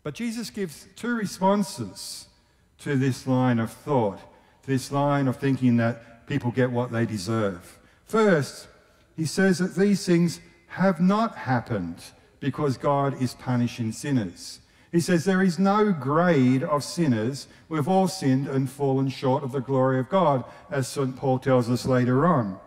But Jesus gives two responses to this line of thought, to this line of thinking that people get what they deserve. First, he says that these things have not happened because God is punishing sinners. He says there is no grade of sinners. We've all sinned and fallen short of the glory of God, as St. Paul tells us later on.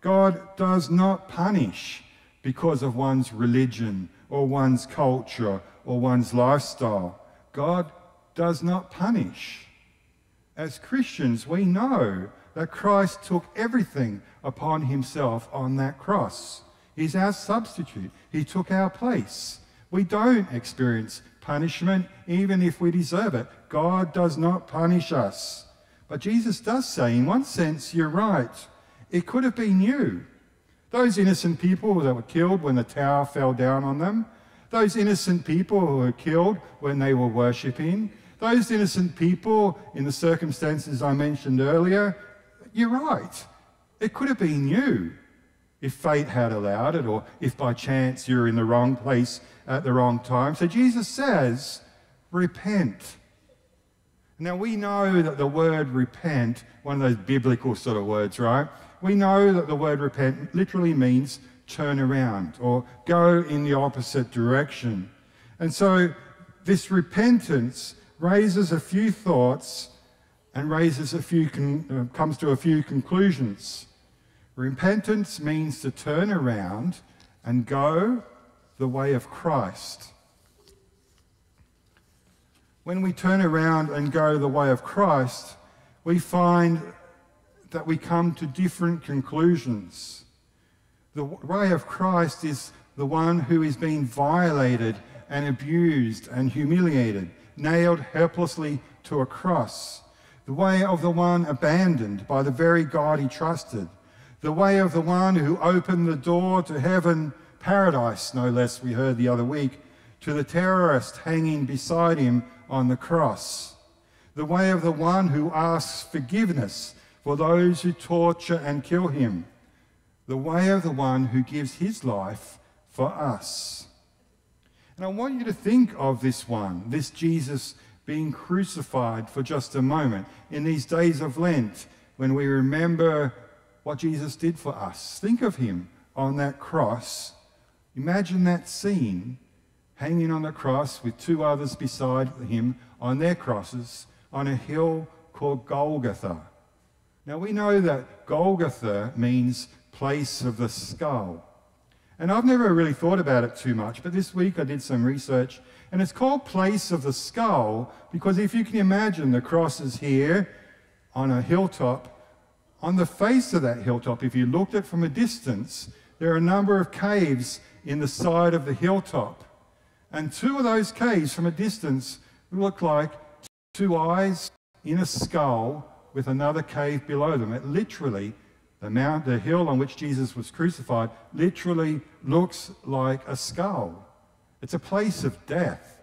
God does not punish because of one's religion or one's culture or one's lifestyle. God does not punish. As Christians, we know that Christ took everything upon himself on that cross. He's our substitute. He took our place. We don't experience punishment even if we deserve it. God does not punish us. But Jesus does say, in one sense, you're right. It could have been you. Those innocent people that were killed when the tower fell down on them, those innocent people who were killed when they were worshipping, those innocent people in the circumstances I mentioned earlier, you're right. It could have been you if fate had allowed it, or if by chance you're in the wrong place at the wrong time. So Jesus says, repent. Now we know that the word repent, one of those biblical sort of words, right? We know that the word repent literally means turn around or go in the opposite direction. And so this repentance raises a few thoughts and comes to a few conclusions. Repentance means to turn around and go the way of Christ. When we turn around and go the way of Christ, we find that we come to different conclusions. The way of Christ is the one who is being violated and abused and humiliated, nailed helplessly to a cross. The way of the one abandoned by the very God he trusted. The way of the one who opened the door to heaven, paradise, no less, we heard the other week, to the terrorist hanging beside him on the cross. The way of the one who asks forgiveness for those who torture and kill him. The way of the one who gives his life for us. And I want you to think of this one, this Jesus being crucified for just a moment in these days of Lent when we remember what Jesus did for us. Think of him on that cross. Imagine that scene, hanging on the cross with two others beside him on their crosses on a hill called Golgotha. Now we know that Golgotha means place of the skull. And I've never really thought about it too much, but this week I did some research, and it's called place of the skull because if you can imagine the cross is here on a hilltop. On the face of that hilltop, if you looked at it from a distance, there are a number of caves in the side of the hilltop. And two of those caves from a distance look like two eyes in a skull with another cave below them. It literally, the hill on which Jesus was crucified, literally looks like a skull. It's a place of death.